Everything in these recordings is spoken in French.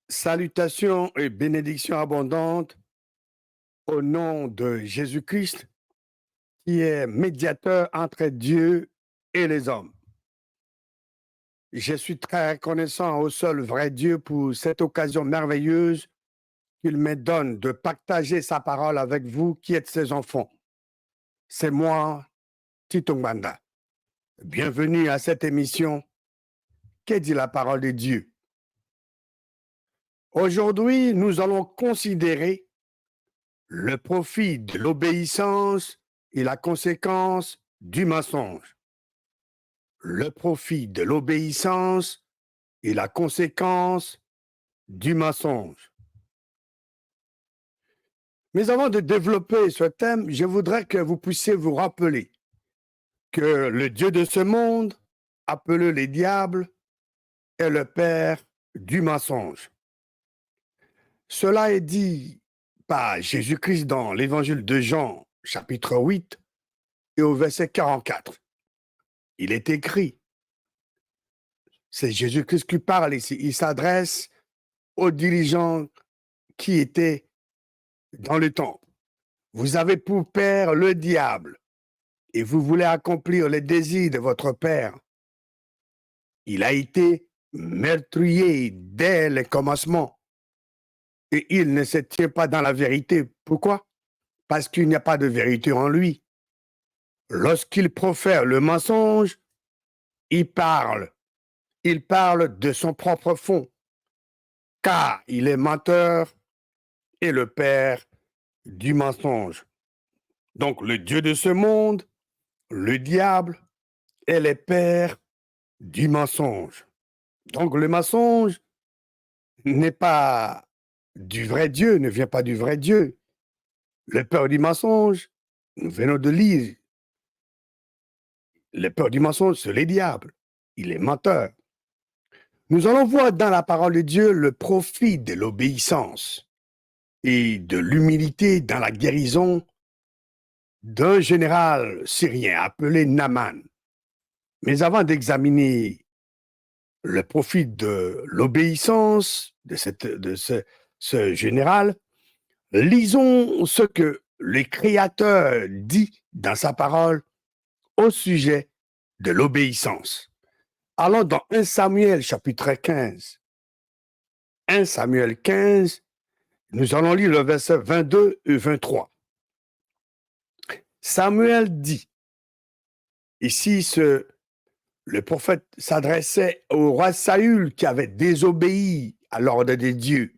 Salutations et bénédictions abondantes au nom de Jésus-Christ, qui est médiateur entre Dieu et les hommes. Je suis très reconnaissant au seul vrai Dieu pour cette occasion merveilleuse qu'il me donne de partager sa parole avec vous qui êtes ses enfants. C'est moi, Tito Nganda. Bienvenue à cette émission. Qu'est dit la parole de Dieu? Aujourd'hui, nous allons considérer le profit de l'obéissance et la conséquence du mensonge. Le profit de l'obéissance et la conséquence du mensonge. Mais avant de développer ce thème, je voudrais que vous puissiez vous rappeler que le Dieu de ce monde, appelé les diables, est le père du mensonge. Cela est dit par Jésus-Christ dans l'évangile de Jean, chapitre 8, et au verset 44. Il est écrit, c'est Jésus-Christ qui parle ici, il s'adresse aux dirigeants qui étaient dans le temple. Vous avez pour père le diable et vous voulez accomplir les désirs de votre père. Il a été meurtrier dès le commencement et il ne se tient pas dans la vérité. Pourquoi? Parce qu'il n'y a pas de vérité en lui. Lorsqu'il profère le mensonge, il parle. Il parle de son propre fond, car il est menteur et le père du mensonge. Donc le Dieu de ce monde, le diable, est le père du mensonge. Donc le mensonge n'est pas du vrai Dieu, ne vient pas du vrai Dieu. Le père du mensonge, nous venons de lire, le père du mensonge, c'est le diable. Il est menteur. Nous allons voir dans la parole de Dieu le profit de l'obéissance et de l'humilité dans la guérison d'un général syrien appelé Naaman. Mais avant d'examiner le profit de l'obéissance de ce général, lisons ce que le Créateur dit dans sa parole au sujet de l'obéissance. Allons dans 1 Samuel chapitre 15. 1 Samuel 15, nous allons lire le verset 22 et 23. Samuel dit, ici le prophète s'adressait au roi Saül qui avait désobéi à l'ordre de Dieu.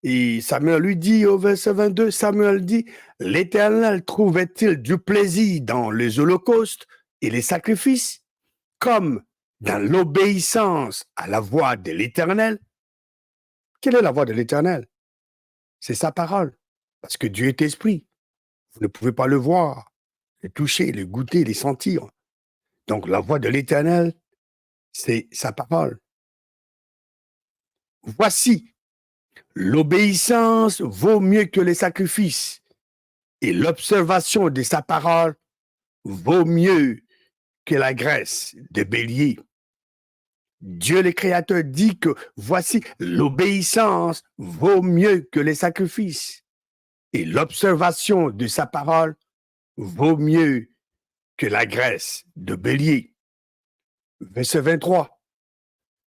Et Samuel lui dit au verset 22, Samuel dit, l'Éternel trouvait-il du plaisir dans les holocaustes et les sacrifices, comme dans l'obéissance à la voix de l'Éternel? Quelle est la voix de l'Éternel? C'est sa parole, parce que Dieu est esprit. Vous ne pouvez pas le voir, le toucher, le goûter, le sentir. Donc la voix de l'Éternel, c'est sa parole. Voici, l'obéissance vaut mieux que les sacrifices et l'observation de sa parole vaut mieux que la graisse de bélier. Dieu le Créateur dit que voici, l'obéissance vaut mieux que les sacrifices et l'observation de sa parole vaut mieux que la graisse de bélier. Verset 23.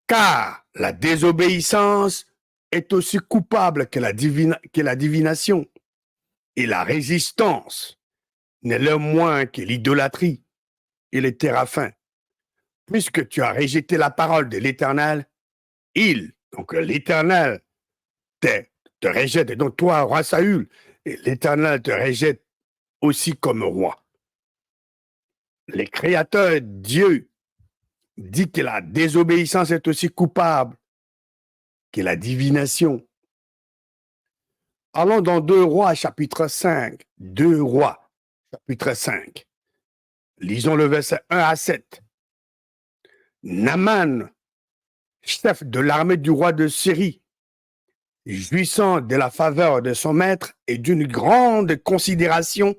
Car la désobéissance est aussi coupable que la divination, et la résistance n'est le moins que l'idolâtrie et les téraphins. Puisque tu as rejeté la parole de l'Éternel, donc l'Éternel, te rejette, et donc toi, roi Saül, et l'Éternel te rejette aussi comme roi. Le Créateur Dieu dit que la désobéissance est aussi coupable que la divination. Allons dans 2 Rois, chapitre 5. 2 Rois, chapitre 5. Lisons le verset 1 à 7. Naaman, chef de l'armée du roi de Syrie, jouissant de la faveur de son maître et d'une grande considération,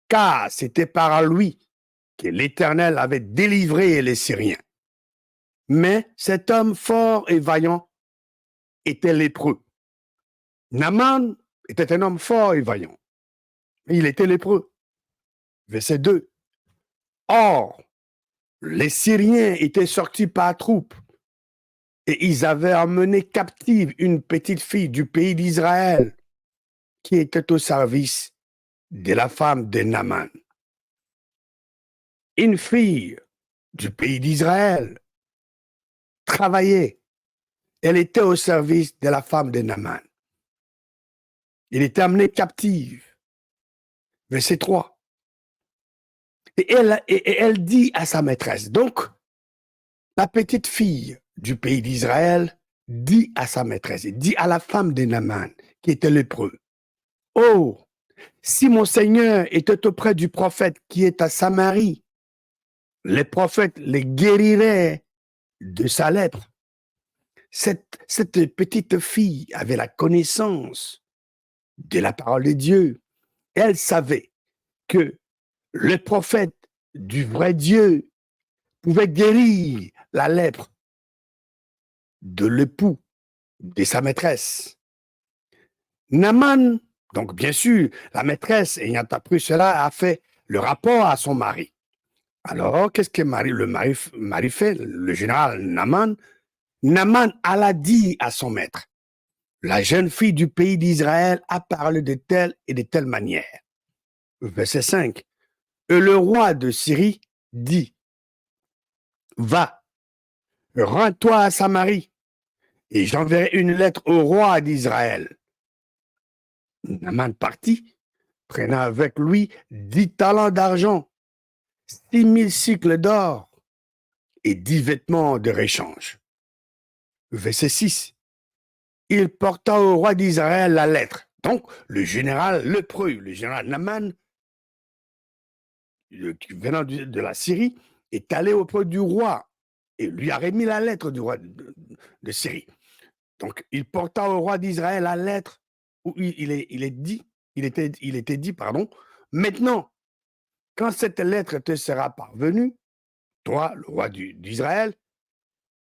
car c'était par lui que l'Éternel avait délivré les Syriens. Mais cet homme fort et vaillant était lépreux. Naaman était un homme fort et vaillant. Il était lépreux. Verset 2. Or, les Syriens étaient sortis par troupes et ils avaient emmené captive une petite fille du pays d'Israël qui était au service de la femme de Naaman. Une fille du pays d'Israël travaillait. Elle était au service de la femme de Naaman. Il était amené captive. Verset 3. Et elle dit à sa maîtresse, donc la petite fille du pays d'Israël dit à sa maîtresse, dit à la femme de Naaman, qui était lépreux, « Oh, si mon Seigneur était auprès du prophète qui est à Samarie, les prophètes les guériraient de sa lèpre. » Cette petite fille avait la connaissance de la parole de Dieu. Elle savait que le prophète du vrai Dieu pouvait guérir la lèpre de l'époux de sa maîtresse. Naaman, donc bien sûr, la maîtresse, ayant appris cela, a fait le rapport à son mari. Alors, qu'est-ce que le mari fait, le général Naaman? Naaman alla dire à son maître, la jeune fille du pays d'Israël a parlé de telle et de telle manière. Verset 5. Et le roi de Syrie dit, va, rends-toi à Samarie, et j'enverrai une lettre au roi d'Israël. Naaman partit, prenant avec lui 10 talents d'argent, 6000 cycles d'or et 10 vêtements de réchange. Verset 6. Il porta au roi d'Israël la lettre. Donc, le général lépreux, le général Naaman, venant de la Syrie, est allé auprès du roi et lui a remis la lettre du roi de Syrie. Donc, il porta au roi d'Israël la lettre où il était dit, maintenant, quand cette lettre te sera parvenue, toi, le roi d'Israël,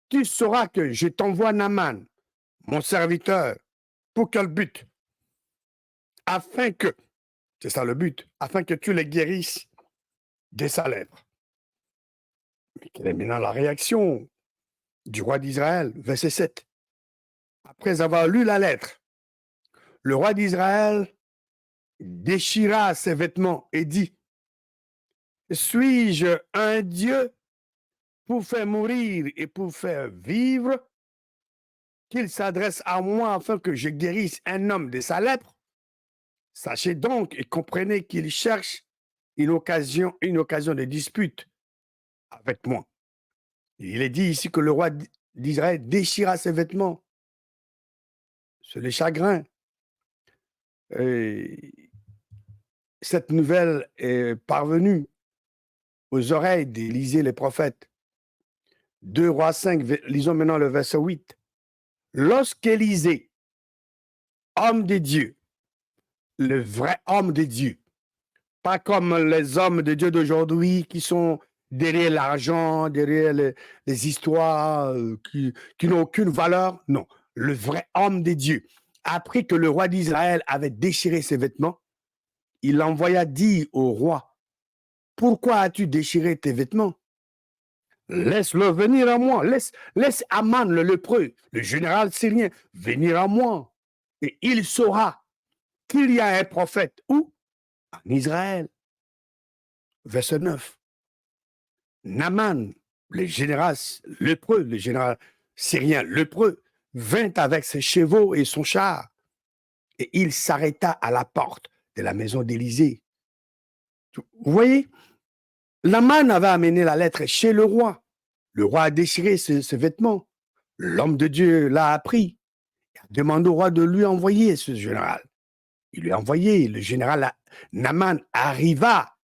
tu sauras que je t'envoie Naaman, mon serviteur, pour quel but? Afin que, c'est ça le but, afin que tu les guérisses de sa lèpre. Mais quelle est maintenant la réaction du roi d'Israël? Verset 7. Après avoir lu la lettre, le roi d'Israël déchira ses vêtements et dit, suis-je un Dieu pour faire mourir et pour faire vivre, qu'il s'adresse à moi afin que je guérisse un homme de sa lèpre? Sachez donc et comprenez qu'il cherche une occasion de dispute avec moi. Il est dit ici que le roi d'Israël déchira ses vêtements. C'est le chagrin. Et cette nouvelle est parvenue aux oreilles d'Élisée les prophètes. 2 Rois 5, lisons maintenant le verset 8. Lorsqu'Élisée, homme de Dieu, le vrai homme de Dieu, pas comme les hommes de Dieu d'aujourd'hui qui sont derrière l'argent, derrière les histoires qui n'ont aucune valeur. Non, le vrai homme de Dieu, après que le roi d'Israël avait déchiré ses vêtements, il envoya dire au roi, pourquoi as-tu déchiré tes vêtements? Laisse-le venir à moi, laisse Aman le lépreux, le général syrien, venir à moi, et il saura qu'il y a un prophète où? En Israël. Verset 9. Naaman, le général lépreux, le général syrien lépreux, vint avec ses chevaux et son char, et il s'arrêta à la porte de la maison d'Élisée. Vous voyez, Naaman avait amené la lettre chez le roi. Le roi a déchiré ses vêtements. L'homme de Dieu l'a appris. Il a demandé au roi de lui envoyer ce général. Il lui a envoyé. Le général Naaman arriva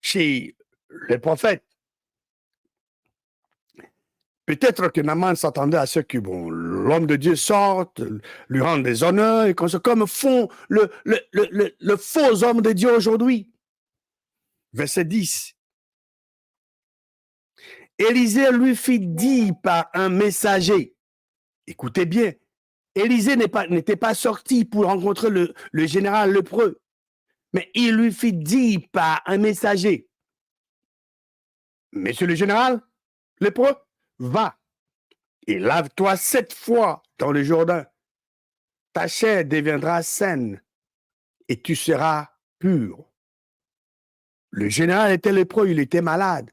chez le prophète. Peut-être que Naaman s'attendait à ce que l'homme de Dieu sorte, lui rende des honneurs, et comme font le faux homme de Dieu aujourd'hui. Verset 10. Élisée lui fit dire par un messager, écoutez bien, Élisée n'était pas sorti pour rencontrer le général lépreux, mais il lui fit dire par un messager, Monsieur le général lépreux, va et lave-toi 7 fois dans le Jourdain. Ta chair deviendra saine et tu seras pur. Le général était lépreux, il était malade.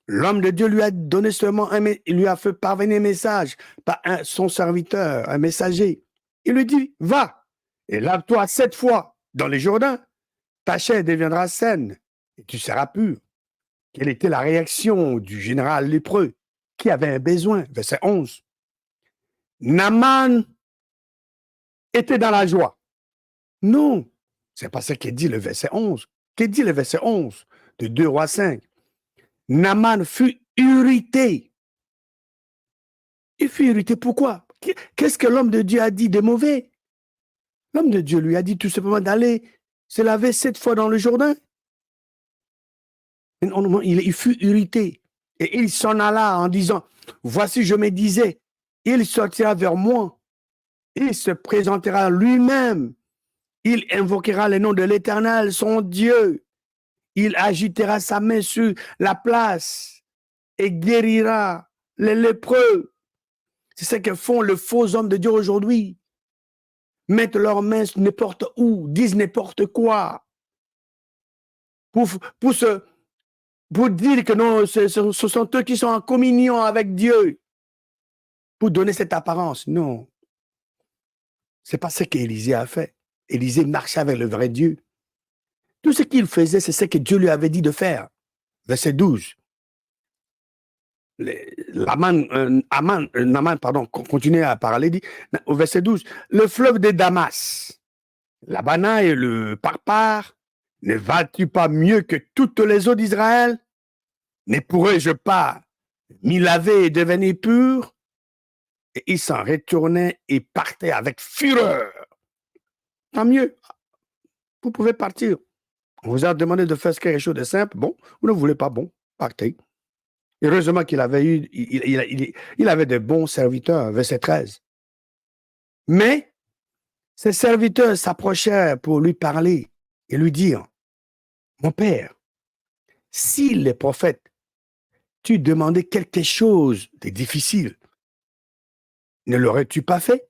L'homme de Dieu lui a donné seulement il lui a fait parvenir un message par son serviteur, un messager. Il lui dit, va et lave-toi 7 fois dans les Jourdains. Ta chair deviendra saine et tu seras pur. Quelle était la réaction du général lépreux qui avait un besoin? Verset 11. Naaman était dans la joie. Non, c'est pas ce qu'est dit le verset 11. Qu'est dit le verset 11 de 2 Rois 5? Naaman fut irrité. Il fut irrité. Pourquoi? Qu'est-ce que l'homme de Dieu a dit de mauvais? L'homme de Dieu lui a dit tout simplement d'aller se laver 7 fois dans le Jourdain. Il fut irrité. Et il s'en alla en disant, voici, je me disais, il sortira vers moi, il se présentera lui-même, il invoquera le nom de l'Éternel, son Dieu, il agitera sa main sur la place et guérira les lépreux. C'est ce que font les faux hommes de Dieu aujourd'hui. Mettent leurs mains n'importe où, disent n'importe quoi, pour dire que non, ce sont eux qui sont en communion avec Dieu, pour donner cette apparence. Non, c'est pas ce qu'Élisée a fait. Élisée marchait avec le vrai Dieu. Tout ce qu'il faisait, c'est ce que Dieu lui avait dit de faire. Verset 12. Naaman, continuait à parler, dit, au verset 12, le fleuve de Damas, l'Abana et le Parpar, ne valent-tu pas mieux que toutes les eaux d'Israël? Ne pourrais-je pas m'y laver et devenir pur? Et il s'en retournait et partait avec fureur. Tant mieux, vous pouvez partir. On vous a demandé de faire quelque chose de simple. Bon, vous ne voulez pas, bon, partez. Heureusement qu'il avait eu, il avait de bons serviteurs, verset 13. Mais ses serviteurs s'approchèrent pour lui parler et lui dire, mon père, si les prophètes tu demandais quelque chose de difficile, ne l'aurais-tu pas fait?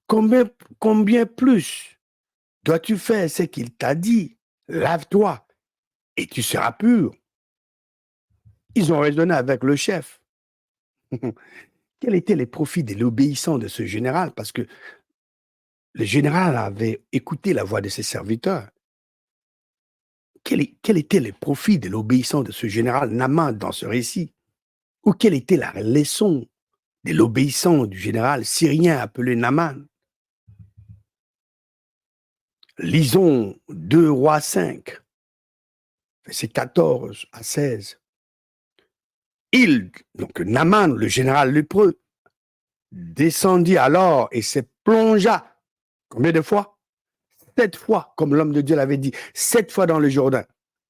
Combien plus dois-tu faire ce qu'il t'a dit? Lave-toi et tu seras pur. Ils ont raisonné avec le chef. Quels étaient les profits de l'obéissance de ce général? Parce que le général avait écouté la voix de ses serviteurs. Quel était le profit de l'obéissance de ce général Naaman dans ce récit? Ou quelle était la leçon de l'obéissance du général syrien appelé Naaman? Lisons 2 Rois 5, versets 14 à 16. Donc Naaman, le général lépreux, descendit alors et se plongea. Combien de fois? 7 fois, comme l'homme de Dieu l'avait dit, 7 fois dans le Jourdain,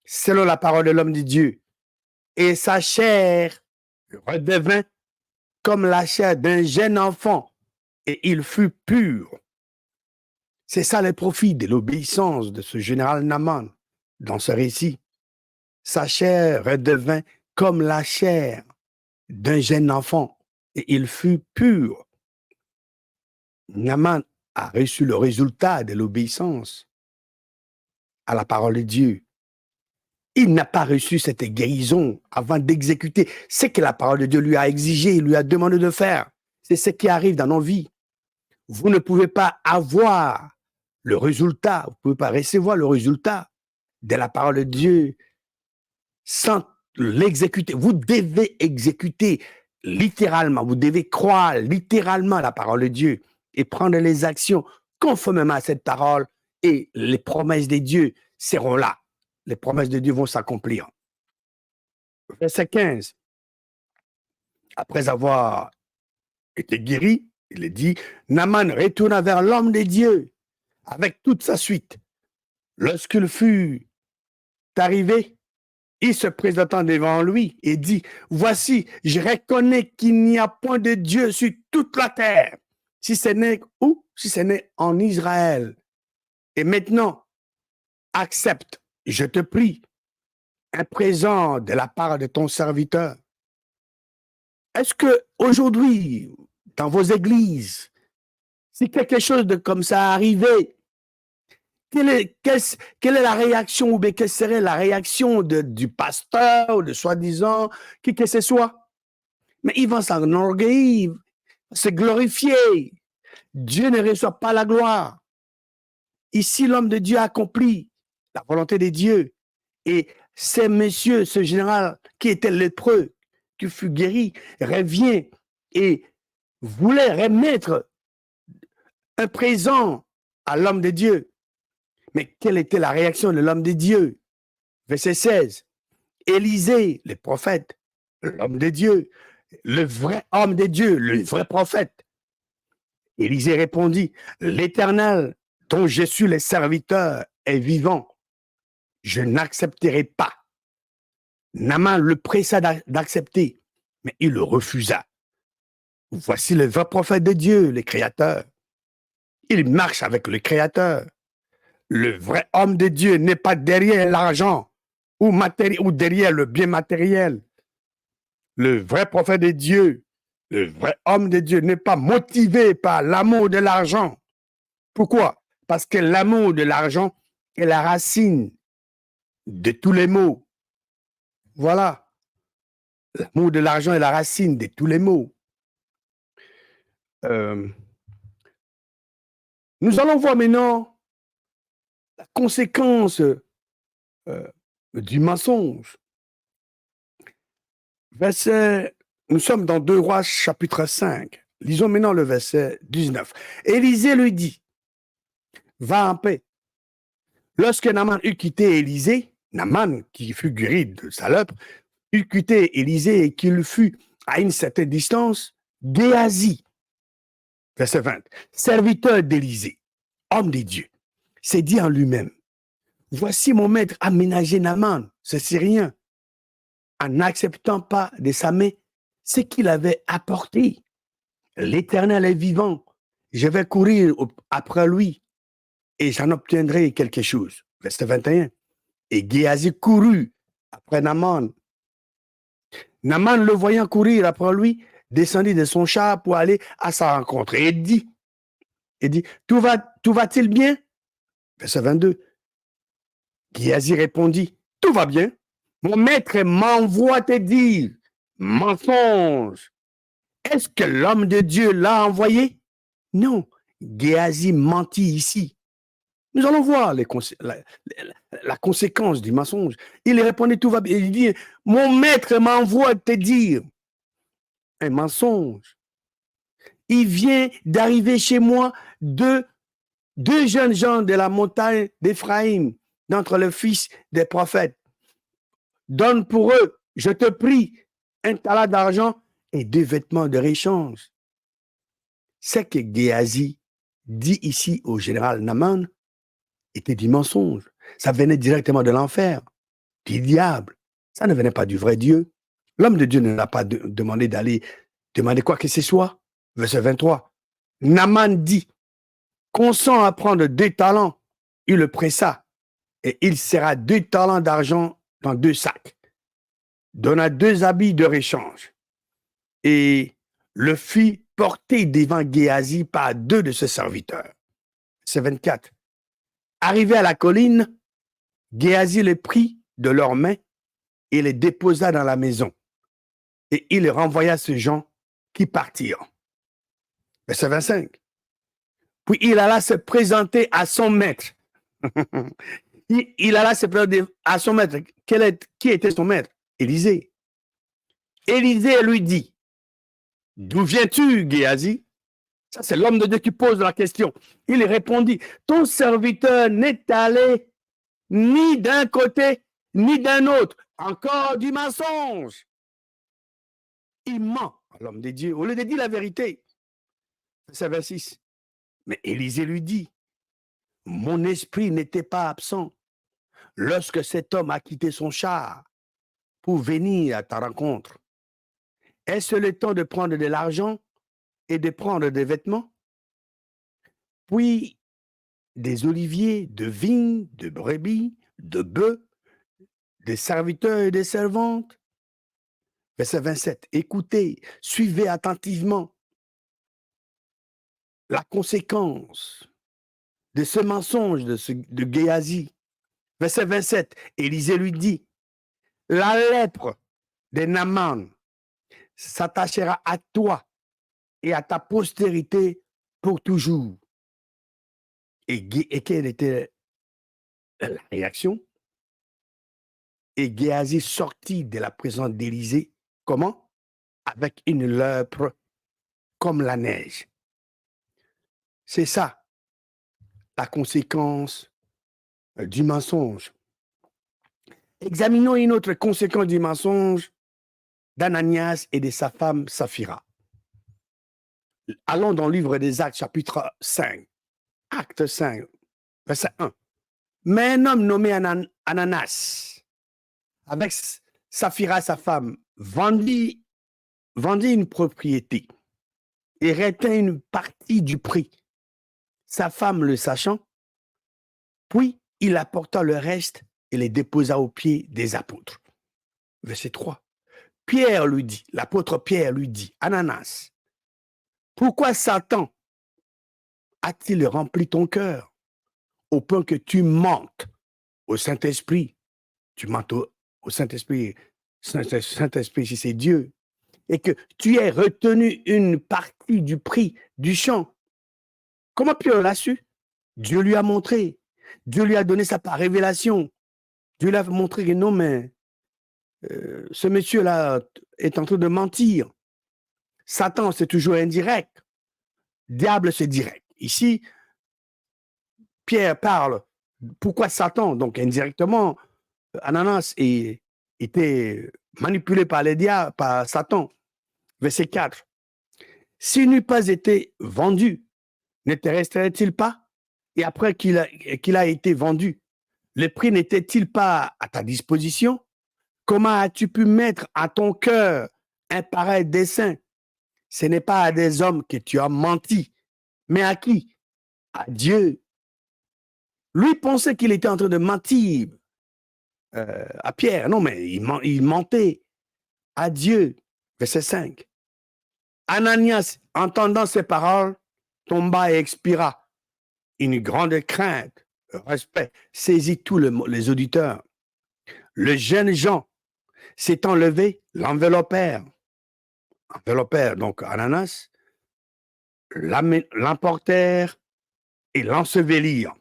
selon la parole de l'homme de Dieu. Et sa chair redevint comme la chair d'un jeune enfant, et il fut pur. C'est ça le profit de l'obéissance de ce général Naaman dans ce récit. Sa chair redevint comme la chair d'un jeune enfant, et il fut pur. Naaman a reçu le résultat de l'obéissance à la parole de Dieu. Il n'a pas reçu cette guérison avant d'exécuter ce que la parole de Dieu lui a exigé, lui a demandé de faire. C'est ce qui arrive dans nos vies. Vous ne pouvez pas avoir le résultat, vous ne pouvez pas recevoir le résultat de la parole de Dieu sans l'exécuter. Vous devez exécuter littéralement, vous devez croire littéralement la parole de Dieu et prendre les actions conformément à cette parole, et les promesses de Dieu seront là. Les promesses de Dieu vont s'accomplir. Verset 15. Après avoir été guéri, il est dit, Naaman retourna vers l'homme de Dieu avec toute sa suite. Lorsqu'il fut arrivé, il se présentant devant lui et dit, voici, je reconnais qu'il n'y a point de Dieu sur toute la terre si ce n'est où? Si ce n'est en Israël. Et maintenant, accepte, je te prie, un présent de la part de ton serviteur. Est-ce que aujourd'hui, dans vos églises, si quelque chose de comme ça arrivait, quelle est la réaction ou bien quelle serait la réaction du pasteur ou de soi-disant, qui que ce soit? Mais ils vont s'enorgueillir, se glorifier. Dieu ne reçoit pas la gloire. Ici, l'homme de Dieu accomplit la volonté de Dieu. Et ce monsieur, ce général qui était lépreux, qui fut guéri, revient et voulait remettre un présent à l'homme de Dieu. Mais quelle était la réaction de l'homme de Dieu? Verset 16. Élisée, le prophète, l'homme de Dieu, le vrai homme de Dieu, le vrai prophète. Élisée répondit, l'Éternel dont je suis le serviteur est vivant. Je n'accepterai pas. Naaman le pressa d'accepter, mais il le refusa. Voici le vrai prophète de Dieu, le Créateur. Il marche avec le Créateur. Le vrai homme de Dieu n'est pas derrière l'argent ou derrière le bien matériel. Le vrai prophète de Dieu, le vrai homme de Dieu n'est pas motivé par l'amour de l'argent. Pourquoi? Parce que l'amour de l'argent est la racine de tous les maux. Voilà. L'amour de l'argent est la racine de tous les maux. Nous allons voir maintenant la conséquence du mensonge. Nous sommes dans 2 Rois chapitre 5. Lisons maintenant le verset 19. Élisée lui dit, va en paix. Lorsque Naaman eut quitté Élisée, Naaman, qui fut guéri de sa lèpre, eut quitté Élisée et qu'il fut à une certaine distance, Géasi, verset 20, serviteur d'Élisée, homme de Dieu, s'est dit en lui-même, voici mon maître a ménagé Naaman, ce Syrien, en n'acceptant pas de sa main ce qu'il avait apporté. L'Éternel est vivant, je vais courir après lui et j'en obtiendrai quelque chose. Verset 21. Et Géasi courut après Naaman. Naaman, le voyant courir après lui, descendit de son char pour aller à sa rencontre. Et dit, tout va-t-il bien? Verset 22. Géasi répondit, tout va bien. Mon maître m'envoie te dire, mensonge. Est-ce que l'homme de Dieu l'a envoyé? Non, Géasi mentit ici. Nous allons voir la conséquence du mensonge. Il répondait, tout va bien. Il dit, mon maître m'envoie te dire. Un mensonge. Il vient d'arriver chez moi deux jeunes gens de la montagne d'Éphraïm, d'entre les fils des prophètes. Donne pour eux, je te prie, un talent d'argent et 2 vêtements de réchange. Ce que Géasi dit ici au général Naaman était du mensonge. Ça venait directement de l'enfer, du diable. Ça ne venait pas du vrai Dieu. L'homme de Dieu ne l'a pas demandé d'aller demander quoi que ce soit. Verset 23. Naaman dit, consent à prendre 2 talents. Il le pressa et il serra 2 talents d'argent dans 2 sacs. Donna 2 habits de réchange et le fit porter devant Géasi par 2 de ses serviteurs. Verset 24. Arrivé à la colline, Géasi les prit de leurs mains et les déposa dans la maison. Et il renvoya ces gens qui partirent. Verset 25. Puis il alla se présenter à son maître. il alla se présenter à son maître. Qui était son maître? Élisée. Élisée lui dit, d'où viens-tu, Géasi? Ça, c'est l'homme de Dieu qui pose la question. Il répondit, ton serviteur n'est allé ni d'un côté, ni d'un autre. Encore du mensonge. Il ment à l'homme de Dieu, au lieu de dire la vérité. Verset 26. Mais Élisée lui dit, mon esprit n'était pas absent lorsque cet homme a quitté son char pour venir à ta rencontre. Est-ce le temps de prendre de l'argent et de prendre des vêtements? puis des oliviers, de vignes, de brebis, de bœufs, des serviteurs et des servantes. Verset 27. Écoutez, suivez attentivement la conséquence de ce mensonge de Géasi. Verset 27. Élisée lui dit, la lèpre des Naaman s'attachera à toi et à ta postérité pour toujours. Et quelle était la réaction? Et Géasi sortit de la présence d'Élisée. Comment? Avec une lèpre comme la neige. C'est ça, la conséquence du mensonge. Examinons une autre conséquence du mensonge d'Ananias et de sa femme Saphira. Allons dans le livre des Actes, chapitre 5. Acte 5, verset 1. Mais un homme nommé Ananas, avec Saphira, sa femme, vendit une propriété et retint une partie du prix. Sa femme le sachant, puis il apporta le reste et les déposa aux pieds des apôtres. Verset 3. Pierre lui dit, l'apôtre Pierre lui dit, Ananas, pourquoi Satan a-t-il rempli ton cœur au point que tu mentes au Saint-Esprit? Tu mentes au Saint-Esprit, Saint-Esprit si c'est Dieu, et que tu aies retenu une partie du prix du champ. Comment Pierre l'a su? Dieu lui a montré. Dieu lui a donné ça par révélation. Dieu lui a montré que non, mais ce monsieur-là est en train de mentir. Satan, c'est toujours indirect. Diable, c'est direct. Ici, Pierre parle. Pourquoi Satan? Donc, indirectement, Ananas était manipulé par les diables, par Satan. Verset 4. S'il n'eût pas été vendu, ne te resterait-il pas? Et après qu'il a été vendu, le prix n'était-il pas à ta disposition? Comment as-tu pu mettre à ton cœur un pareil dessein? Ce n'est pas à des hommes que tu as menti, mais à qui? À Dieu. Lui pensait qu'il était en train de mentir à Pierre. Non, mais il mentait à Dieu. Verset 5. Ananias, entendant ces paroles, tomba et expira. Une grande crainte, respect, saisit tous les auditeurs. Le jeune Jean s'étant levé, l'enveloppèrent, donc Ananas, l'emportèrent et l'ensevelirent.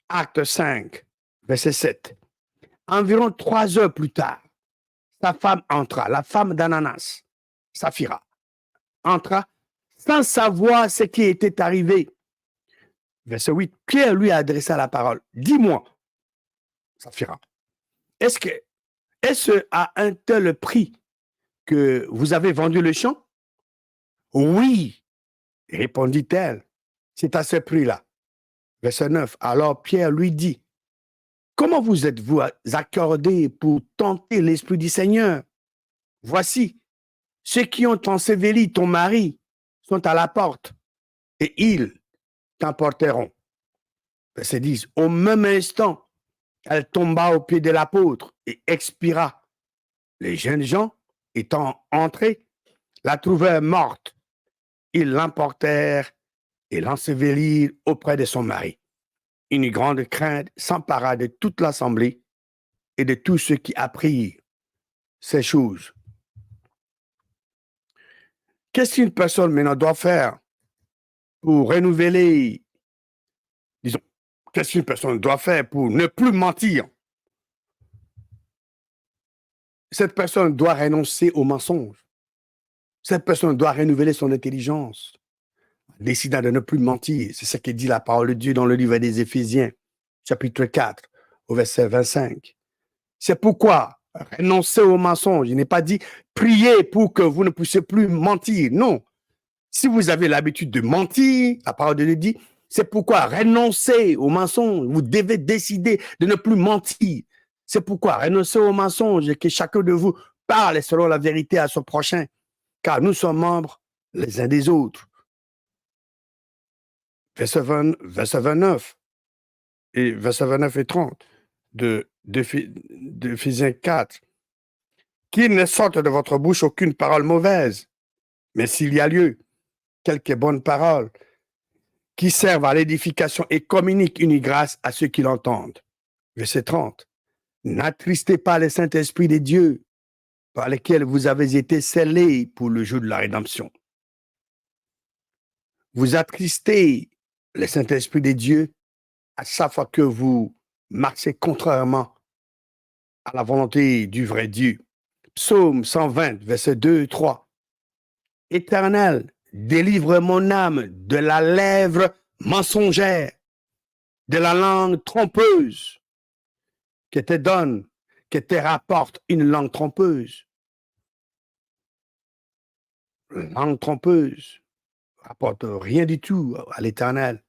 Acte 5, verset 7. Environ 3 heures plus tard, sa femme entra, la femme d'Ananas, Saphira, entra sans savoir ce qui était arrivé. Verset 8, Pierre lui adressa la parole. Dis-moi, Saphira, est-ce à un tel prix que vous avez vendu le champ? Oui, répondit-elle, c'est à ce prix-là. Verset 9, alors Pierre lui dit, comment vous êtes-vous accordés pour tenter l'Esprit du Seigneur? Voici, ceux qui ont enseveli ton mari sont à la porte et ils t'emporteront. Verset 10, au même instant, elle tomba aux pieds de l'apôtre et expira. Les jeunes gens, étant entrés, la trouvèrent morte. Ils l'emportèrent et l'ensevelirent auprès de son mari. Une grande crainte s'empara de toute l'assemblée et de tous ceux qui apprirent ces choses. Qu'est-ce qu'une personne maintenant doit faire pour renouveler, disons, qu'est-ce qu'une personne doit faire pour ne plus mentir? Cette personne doit renoncer au mensonge. Cette personne doit renouveler son intelligence, décidant de ne plus mentir. C'est ce que dit la parole de Dieu dans le livre des Éphésiens, chapitre 4, au verset 25. C'est pourquoi renoncer au mensonge. Il n'est pas dit prier pour que vous ne puissiez plus mentir. Non. Si vous avez l'habitude de mentir, la parole de Dieu dit, c'est pourquoi renoncer au mensonge. Vous devez décider de ne plus mentir. C'est pourquoi renoncer au mensonge et que chacun de vous parle selon la vérité à son prochain, car nous sommes membres les uns des autres. verset 29 et verset 29 et 30 d'Éphésiens 4. Qu'il ne sorte de votre bouche aucune parole mauvaise, mais s'il y a lieu, quelques bonnes paroles qui servent à l'édification et communiquent une grâce à ceux qui l'entendent. Verset 30. N'attristez pas le Saint-Esprit de Dieu, par lesquels vous avez été scellés pour le jour de la rédemption. Vous attristez le Saint-Esprit de Dieu à chaque fois que vous marchez contrairement à la volonté du vrai Dieu. Psaume 120, versets 2 et 3. Éternel, délivre mon âme de la lèvre mensongère, de la langue trompeuse, qui te donne, qui te rapporte une langue trompeuse. Langue trompeuse rapporte rien du tout à l'Éternel.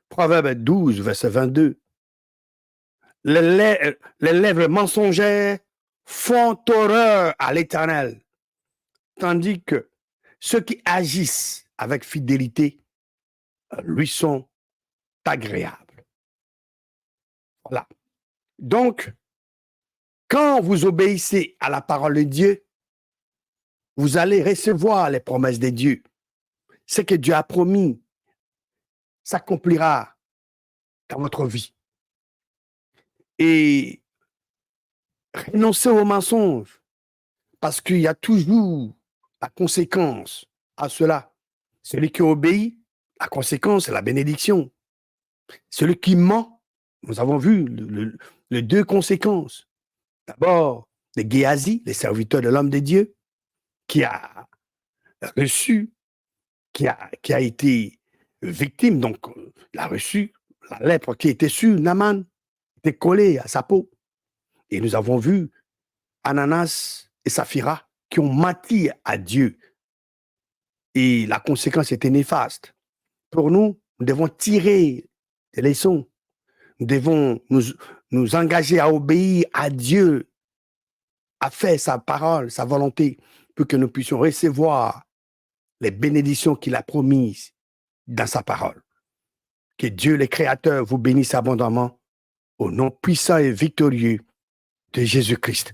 Proverbe 12, verset 22. Les lèvres mensongères font horreur à l'Éternel, tandis que ceux qui agissent avec fidélité lui sont agréables. Voilà. Donc, quand vous obéissez à la parole de Dieu, vous allez recevoir les promesses de Dieu. Ce que Dieu a promis s'accomplira dans votre vie. Et renoncez aux mensonges, parce qu'il y a toujours la conséquence à cela. Celui qui obéit, la conséquence, c'est la bénédiction. Celui qui ment, nous avons vu les deux conséquences. D'abord, les Géasi, les serviteurs de l'homme de Dieu, qui a reçu, qui a été victime, donc il a reçu la lèpre qui était sur Naaman, était collée à sa peau. Et nous avons vu Ananas et Saphira qui ont menti à Dieu. Et la conséquence était néfaste. Pour nous, nous devons tirer des leçons. Nous devons nous engager à obéir à Dieu, à faire sa parole, sa volonté, pour que nous puissions recevoir les bénédictions qu'il a promises dans sa parole. Que Dieu, le Créateur, vous bénisse abondamment au nom puissant et victorieux de Jésus-Christ.